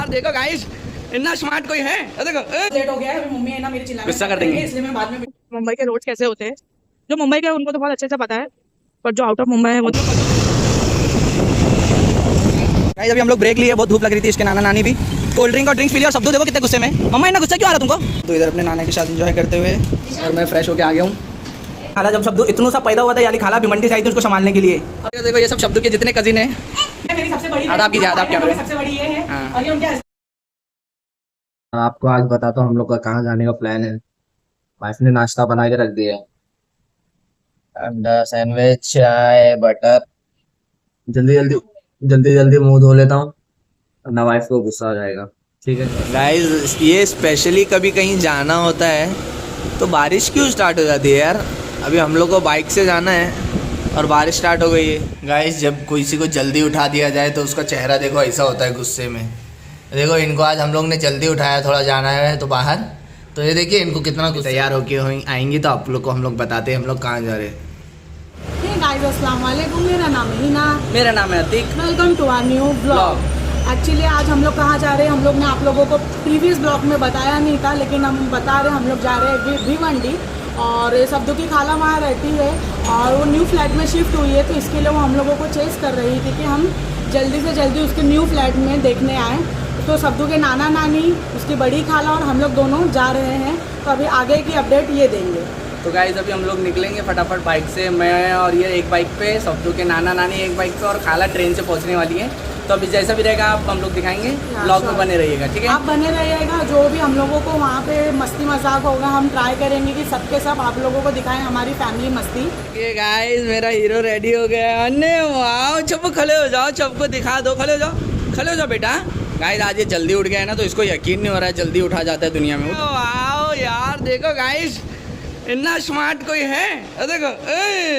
यार देखो गाइस, इतना स्मार्ट कोई है? देखो लेट हो गया है, अभी मम्मी है ना मेरी चिल्ला गुस्सा कर देंगे, इसलिए मैं बाद में। मुंबई के रोड्स कैसे होते हैं, जो मुंबई के उनको तो बहुत अच्छे से पता है, पर जो आउट ऑफ मुंबई है वो तो गाइस अभी हम लोग ब्रेक लिए, बहुत धूप लग रही थी, इसके नाना नानी भी कोल्ड ड्रिंक और ड्रिंक्स पी लिया। और सब देखो कितने गुस्से में। मम्मा इतना गुस्सा क्यों आ रहा तुमको? तो इधर अपने नाना के साथ एंजॉय करते हुए और मैं फ्रेश होके आ गया हूँ। खाला जब शब्दों इतना सा पैदा हुआ था, यानी खाला भिमंडी से आई थी उसको संभालने के लिए। और देखो ये सब शब्दों के जितने कजिन है, मेरी सबसे बड़ी आदाब की आदाब क्या सबसे बड़ी ये है और ये उनके आपको आज बताता हूँ हम लोग का कहाँ जाने का प्लान है। वाइफ ने नाश्ता बना के रख दिया है, अंडा सैंडविच, चाय, बटर। जल्दी जल्दी जल्दी जल्दी मुंह धो लेता हूँ, ना वाइफ को गुस्सा आ जाएगा। ठीक है गाइस, ये स्पेशली कभी कहीं जाना होता है तो बारिश क्यों स्टार्ट हो जाती है यार। अभी हम लोग को बाइक से जाना है और बारिश स्टार्ट हो गई है। गाइस जब किसी को जल्दी उठा दिया जाए तो उसका चेहरा देखो ऐसा होता है गुस्से में। देखो इनको आज हम लोग ने जल्दी उठाया, थोड़ा जाना है तो बाहर, तो ये देखिए इनको कितना तैयार होके आएंगी तो आप लोग को हम लोग बताते हैं हम लोग कहाँ जा रहे हैं। गाइस अस्सलाम वालेकुम, मेरा नाम है हिना, मेरा नाम है Atiq. Welcome to our new blog. Actually आज हम लोग कहाँ जा रहे हैं, हम लोग ने आप लोगों को प्रीवियस ब्लॉग में बताया नहीं था, लेकिन हम बता रहे हैं हम लोग जा रहे हैं भिवंडी। और शब्दों की खाला वहाँ रहती है और वो न्यू फ्लैट में शिफ्ट हुई है, तो इसके लिए वो हम लोगों को चेस कर रही थी कि हम जल्दी से जल्दी उसके न्यू फ्लैट में देखने आएँ। तो शब्दों के नाना नानी, उसकी बड़ी खाला और हम लोग दोनों जा रहे हैं, तो अभी आगे की अपडेट ये देंगे। तो गाइस अभी हम लोग निकलेंगे फटाफट बाइक से, मैं और ये एक बाइक पे, शब्दों के नाना नानी एक बाइक पे और खाला ट्रेन से पहुंचने वाली है। तो अभी जैसा भी रहेगा आप हम लोग दिखाएंगे, ब्लॉग में बने रहिएगा, ठीक है? आप बने रहिएगा, जो भी हम लोगों को वहाँ पे मस्ती मजाक होगा हम ट्राई करेंगे कि सबके सब आप लोगों को दिखाएं हमारी फैमिली मस्ती। ये गाइस मेरा हीरो रेडी हो गया है। अन्ने वाओ, चुप खड़े हो जाओ, सबको दिखा दो, खड़े हो जाओ, खड़े हो जाओ बेटा। गाइस आज ये जल्दी उठ गया है ना, तो इसको यकीन नहीं हो रहा है जल्दी उठा जाता है दुनिया में। वाओ यार देखो गाइस, इतना स्मार्ट कोई है? देखो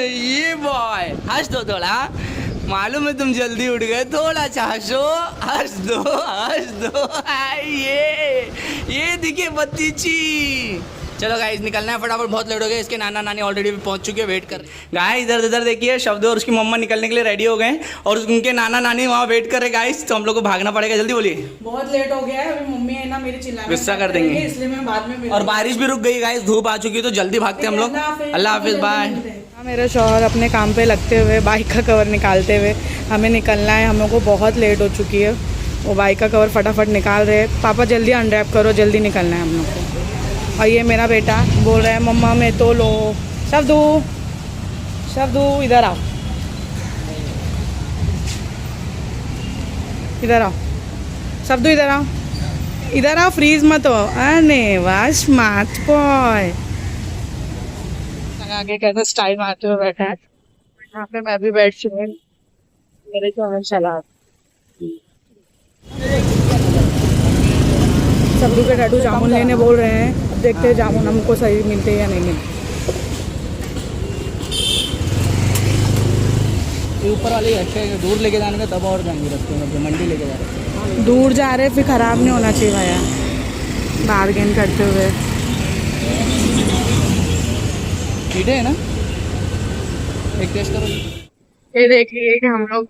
ये बॉय, हंस दो थोड़ा, मालूम है तुम जल्दी उठ गए, थोड़ा सा हंसो, हंस दो हंस दो। ये दिखे बत्तीची। चलो गाइस निकलना है फटाफट, बहुत लेट हो गया। इसके नाना नानी ऑलरेडी पहुंच चुके हैं, वेट कर। गाइस इधर इधर देखिए, शब्द और उसकी मम्मा निकलने के लिए रेडी हो गए और उनके नाना नानी वहाँ वेट कर रहे गाइस, तो हम लोग को भागना पड़ेगा। जल्दी बोलिए। बहुत लेट हो गया है, अभी मम्मी है ना मेरी चिल्ला गुस्सा कर देंगे, इसलिए मैं बाद में। और बारिश भी रुक गई गाइस, धूप आ चुकी है, तो जल्दी भागते हम लोग। अल्लाह हाफिज, बाय। मेरे शौहर अपने काम पे लगते हुए बाइक का कवर निकालते हुए, हमें निकलना है, हम लोग को बहुत लेट हो चुकी है। वो बाइक का कवर फटाफट निकाल रहे हैं। पापा जल्दी अनरैप करो, जल्दी निकलना है हम लोग को। और ये मेरा बेटा बोल रहा है मम्मा मैं तो लो। शब्दू इधर आओ, इधर आओ शब्दू, इधर आओ, इधर आओ, फ्रीज मत हो। अरे वाह स्मार्ट बॉय। आगे कैसे स्टाइल मारते हुए बैठा है, यहाँ पे मैं भी बैठ चुकी हूँ। मेरे को चला शब्दू के टैटू जामुन लेने बोल रहे हैं, अब देखते हैं जामुन हमको सही मिलते हैं या नहीं मिलते। ऊपर वाले अच्छे दूर लेके जाने का, तब और जाएंगे रस्ते में, मंडी लेके जा रहे हैं। दूर जा रहे फिर खराब नहीं होना चाहिए भैया, बार्गेन करते हुए। ठीक है ना, एक टेस्ट करो। ये देखिए कि हम लोग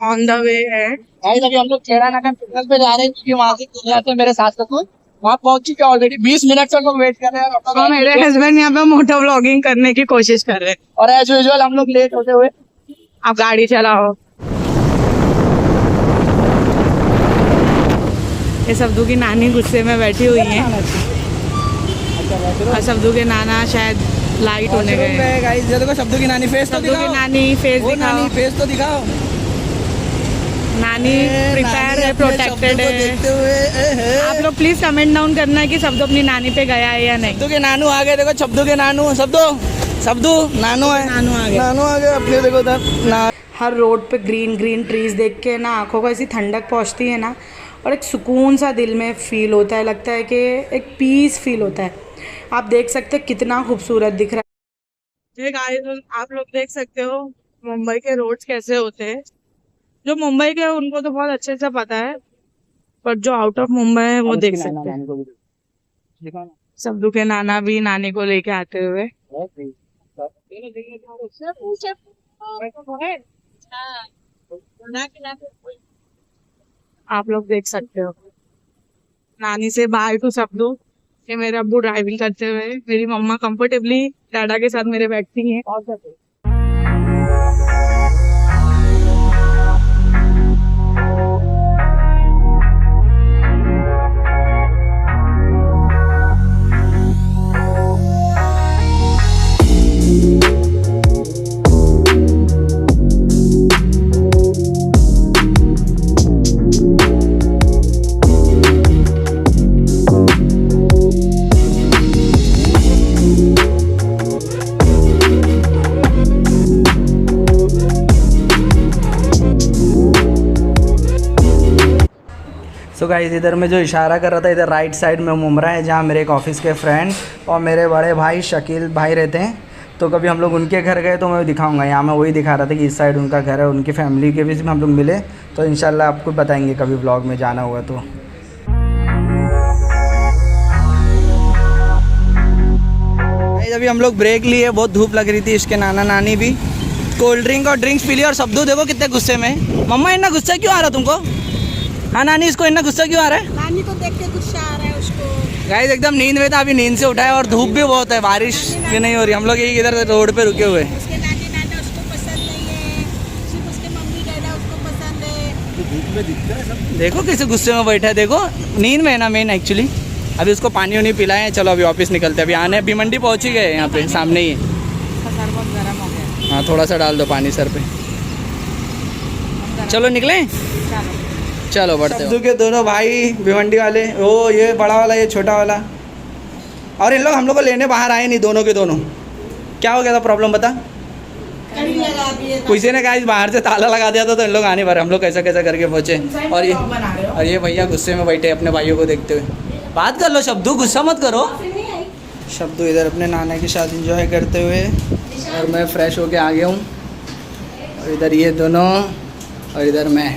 ऑन द वे है। अभी हम लोग चेहरा नाका फिटनेस पे जा रहे हैं, क्योंकि वहाँ से आते हैं मेरे साथ को वहाँ पहुंच चुके हैं ऑलरेडी। 20 मिनट से हम लोग वेट कर रहे हैं और मेरे हस्बैंड यहाँ पे मोटो व्लॉगिंग करने की कोशिश कर रहे हैं, और एज यूजुअल हम लोग लेट होते हुए। आप गाड़ी चलाओ। ये शब्दू की नानी गुस्से में बैठी हुई है और शब्दू के नाना शायद लाइट होने गए। गाइस ये देखो शब्दों की नानी फेस तो शब्दू दिखाओ। की नानी फेस दिखाओ। नानी फेस तो दिखाओ। नानी प्रिपेयर है, प्रोटेक्टेड है। देखते हुए आप लोग प्लीज कमेंट डाउन करना है कि शब्दू अपनी नानी पे गया है या नहीं। शब्दों के नानू आ गए, देखो शब्दों के नानू, शब्दू नानू है, नानू आ गए, नानू आ गए अपने। देखो उधर हर रोड पे ग्रीन ग्रीन ट्रीज देख के ना आंखों को ऐसी ठंडक पहुंचती है ना, और एक सुकून सा दिल में फील होता है, लगता है कि एक पीस फील होता है। आप देख सकते हैं कितना खूबसूरत दिख रहा है। गाइस आप लोग देख सकते हो मुंबई के रोड्स कैसे होते हैं, जो मुंबई के उनको तो बहुत अच्छे से पता है, पर जो आउट ऑफ मुंबई है वो देख सकते हैं। शब्दू के नाना भी नानी को लेके आते हुए। आप लोग देख सकते हो नानी से बाय टू शब्दू। ये मेरे अब्बू ड्राइविंग करते हुए, मेरी मम्मा कंफर्टेबली डाडा के साथ मेरे बैठती हैं। और सो गाइस इधर मैं जो इशारा कर रहा था, इधर राइट साइड में मुमरा है जहाँ मेरे एक ऑफिस के फ्रेंड और मेरे बड़े भाई शकील भाई रहते हैं। तो कभी हम लोग उनके घर गए तो मैं दिखाऊंगा। यहाँ मैं वही दिखा रहा था कि इस साइड उनका घर है, उनकी फैमिली के भी हम लोग मिले। तो इंशाल्लाह आपको बताएंगे कभी ब्लॉग में जाना हुआ तो। अभी हम लोग ब्रेक लिए, बहुत धूप लग रही थी, इसके नाना नानी भी कोल्ड ड्रिंक और ड्रिंक्स पी ली। और शब्दू देखो कितने गुस्से में। मम्मा इतना गुस्सा क्यों आ रहा तुमको? हाँ नानी, इसको इतना गुस्सा क्यों आ रहा है? नानी को देख के गुस्सा आ रहा है उसको। गाइस एकदम नींद में था, अभी नींद से उठा है और धूप भी बहुत है, बारिश भी नहीं हो रही। हम लोग यही इधर रोड पे रुके हुए। उसके नानी नाना उसको पसंद नहीं है, सिर्फ उसके मम्मी डैडा उसको पसंद है। धूप में दिखता है सब। देखो कैसे गुस्से में बैठा है, देखो नींद में है ना मेन एक्चुअली। अभी उसको पानी वानी पिलाए। चलो अभी ऑफिस निकलते हैं। अभी आने भिमंडी पहुँच ही गए, यहाँ पे सामने ही है। हाँ थोड़ा सा डाल दो पानी सर पे। चलो निकलें, चलो बढ़ते हैं। के दोनों भाई भिवंडी वाले, ओ ये बड़ा वाला ये छोटा वाला। और इन लोग हम लोग को लेने बाहर आए नहीं, दोनों के दोनों। क्या हो गया था प्रॉब्लम बता? किसी ने कहा बाहर से ताला लगा दिया था तो इन लोग आने वाले। हम लोग कैसा कैसा करके पहुँचे। और ये भैया गुस्से में बैठे अपने भाइयों को देखते हुए। बात कर लो शब्दू, गुस्सा मत करो। शब्दू इधर अपने नाना के साथ इंजॉय करते हुए और मैं फ्रेश होके आ गया हूँ। और इधर ये दोनों और इधर मैं।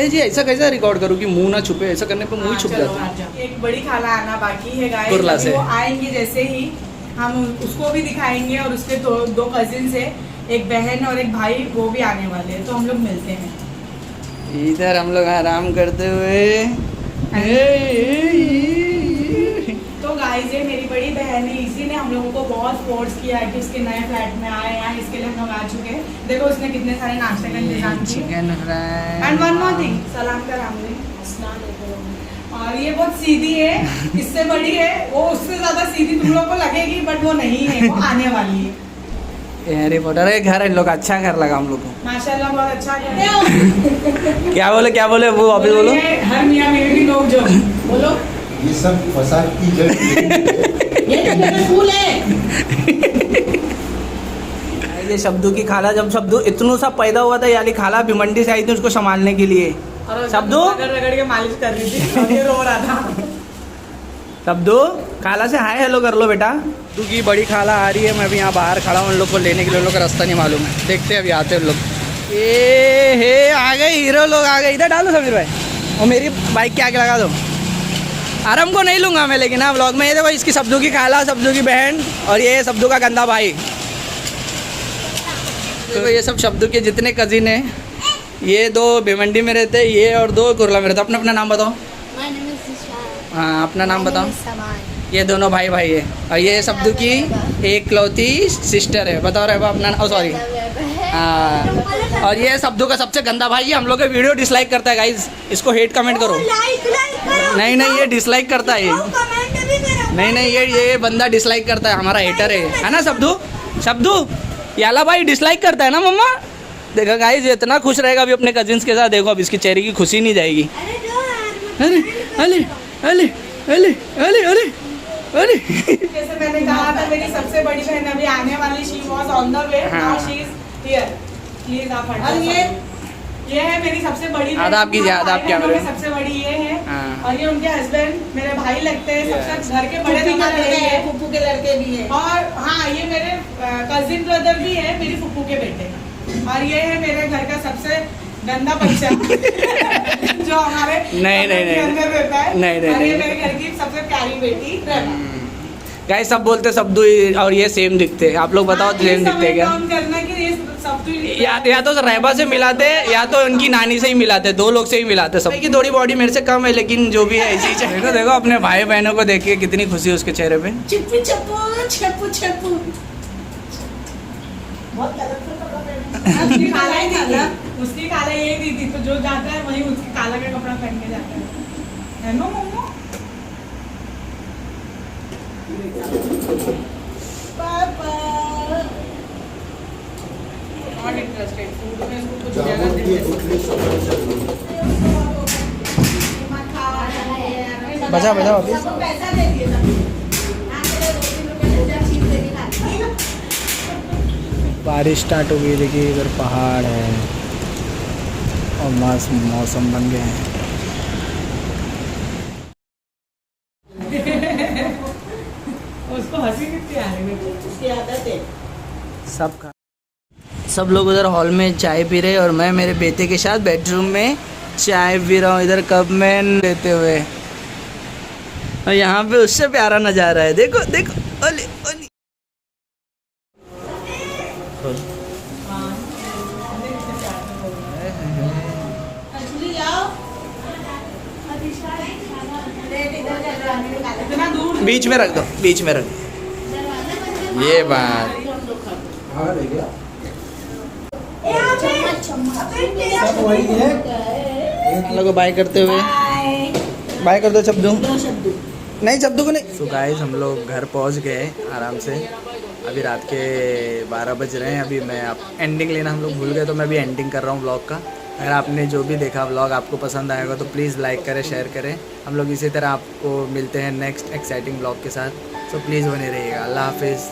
जी ऐसा कैसा रिकॉर्ड करूँ कि मुंह ना छुपे? ऐसा करने पर मुंह ही छुप जाता है। एक बड़ी खाला आना बाकी है गाइस, कुर्ला से। वो आएंगे जैसे ही हम उसको भी दिखाएंगे। और उसके दो कजिन है, एक बहन और एक भाई, वो भी आने वाले हैं। तो हम लोग मिलते हैं। इधर हम लोग आराम करते हुए। तो गाइस ये मेरी बड़ी बहन है, इसी ने हम लोगों को बहुत फोर्स किया है कि उसके नए फ्लैट में आए। यहाँ इसके लिए हम लोग आ चुके हैं। देखो उसने कितने सारे नाश्ते का इंतजाम किया। Chicken fry and one more thing, सलाम कर हमने। और ये बहुत सीधी है, इससे बड़ी है, वो उससे ज्यादा सीधी तुम लोगों को लगेगी, बट वो नहीं है, वो आने वाली है। हैरी पॉटर है घर, इन लोग अच्छा घर लगा हम लोग को माशाल्लाह, बहुत अच्छा घर है। क्या बोले वो अभी बोलो। हर मियां बीवी की नोक जोक बोलो। ये सब फसाद की जड़। ये तो मेरा फूल है। ये शब्दू की खाला, जब शब्दू इतनू सा पैदा हुआ था, यानी खाला भिमंडी से आई थी उसको संभालने के लिए। शब्दू रगड़ के मालिश कर रही थी और ये रो रहा था। शब्दू खाला से हाय हेलो कर लो बेटा। तू की बड़ी खाला आ रही है, मैं भी यहाँ बाहर खड़ा हूँ उन लोग को लेने के लिए। उन लोग का रास्ता नहीं मालूम है, देखते हैं अभी आते हैं उन लोग। हे आ गए हीरो लोग आ गए। इधर डालो समीर भाई, और मेरी बाइक के आगे लगा दो। आराम को नहीं लूँगा मैं लेकिन हाँ व्लॉग में। ये देखो इसकी शब्दू की खाला, शब्दू की बहन और ये शब्दू का गंदा भाई। देखो ये सब शब्दू के जितने कजिन हैं, ये दो भिवंडी में रहते हैं, ये और दो कुर्ला में रहते। अपना अपना नाम बताओ। हाँ अपना नाम बताओ। ये दोनों भाई भाई है। और ये शब्दू की एक लौती सिस्टर है। बताओ रहे अपना, ओ सॉरी। हाँ और ये शब्दू का सबसे गंदा भाई है। हम लोग का वीडियो डिसलाइक करता है गाइज, इसको हेट कमेंट करो। नहीं नहीं ये डिसलाइक करता है। नहीं ये बंदा डिसलाइक करता है, हमारा हेटर है ना शब्दू? शब्दू याला भाई डिसलाइक करता है ना मम्मा? देखो गाइज ये इतना खुश रहेगा अभी अपने कजिन्स के साथ। देखो अब इसकी चेहरे की खुशी नहीं जाएगी। अरे अरे अरे अरे अरे अरे अरे जैसे मैंने कहा था मेरी सबसे बड़ी बहन अभी आने वाली, she was on the way, now she is here. Please आप हटो। और ये है मेरी सबसे बड़ी बहन। आदाब कीजिए, आदाब क्या करें। सबसे बड़ी ये है। हाँ। और ये उनके हस्बैंड मेरे भाई लगते हैं, सबसे घर के बड़े हैं, फूफू के लड़के भी है। और हाँ ये मेरे कजिन ब्रदर भी है, मेरी फूफू के बेटे। और ये है मेरे घर का सबसे गंदा बच्चा जो हमारे अंदर रहता है। नहीं और ये मेरे घर की सबसे प्यारी बेटी गाइस सब बोलते शब्दू और ये सेम दिखते हैं। आप लोग बताओ सेम दिखते हैं क्या? करना कि या तो रहबा से मिलाते या तो उनकी नानी से ही मिलाते, 2 लोग से ही मिलाते सब की। थोड़ी बॉडी मेरे से कम है लेकिन जो भी है ऐसी ही। देखो देखो अपने भाई बहनों को देख के कितनी खुशी है उसके चेहरे पे। छप्पू छप्पू छप्पू छप्पू बहुत कलरफुल कपड़ा पहना उसकी काला ही थी, उसकी काला यही दी थी, तो जो जाता है वही उसकी काला का कपड़ा पहन के जाता है नो मोमो। पापा नॉट इंटरेस्टेड फूड में, इसको कुछ जामुन की गुठली सब बचा बचा वापिस। सबको पैसा दे दिए सब। हाँ चलो 2-3 रुपए ले जा, चीज लेके खाती है। बारिश स्टार्ट हो गई, देखिए इधर पहाड़ है और मस्त मौसम बन गए हैं। उसको हंसी कितनी आ रही है। उसकी आदत है। सब लोग उधर हॉल में चाय पी रहे और मैं मेरे बेटे के साथ बेडरूम में चाय पी रहा हूँ इधर कप में लेते हुए। और यहाँ पे उससे प्यारा नज़ारा है, देखो देखो। ओले ओले अंजलि आओ। प्लेट इधर चल रहा है, इतना दूर बीच में रख दो, बीच में रख दो। ये बात हाँ ले गया चम्मच चम्मच सब वही है। लोगों को बाय करते हुए बाय कर दो चब्दू। दो शब्द नहीं चब्दू को नहीं। तो गाइस हम लोग घर पहुंच गए आराम से। अभी रात के 12 बज रहे हैं। अभी मैं आप एंडिंग लेना हम लोग भूल गए, तो मैं भी एंडिंग कर रहा हूँ व्लॉग का। अगर आपने जो भी देखा व्लॉग आपको पसंद आएगा तो प्लीज़ लाइक करें, शेयर करें। हम लोग इसी तरह आपको मिलते हैं नेक्स्ट एक्साइटिंग व्लॉग के साथ। सो प्लीज़ बने रहिएगा। अल्लाह हाफिज़।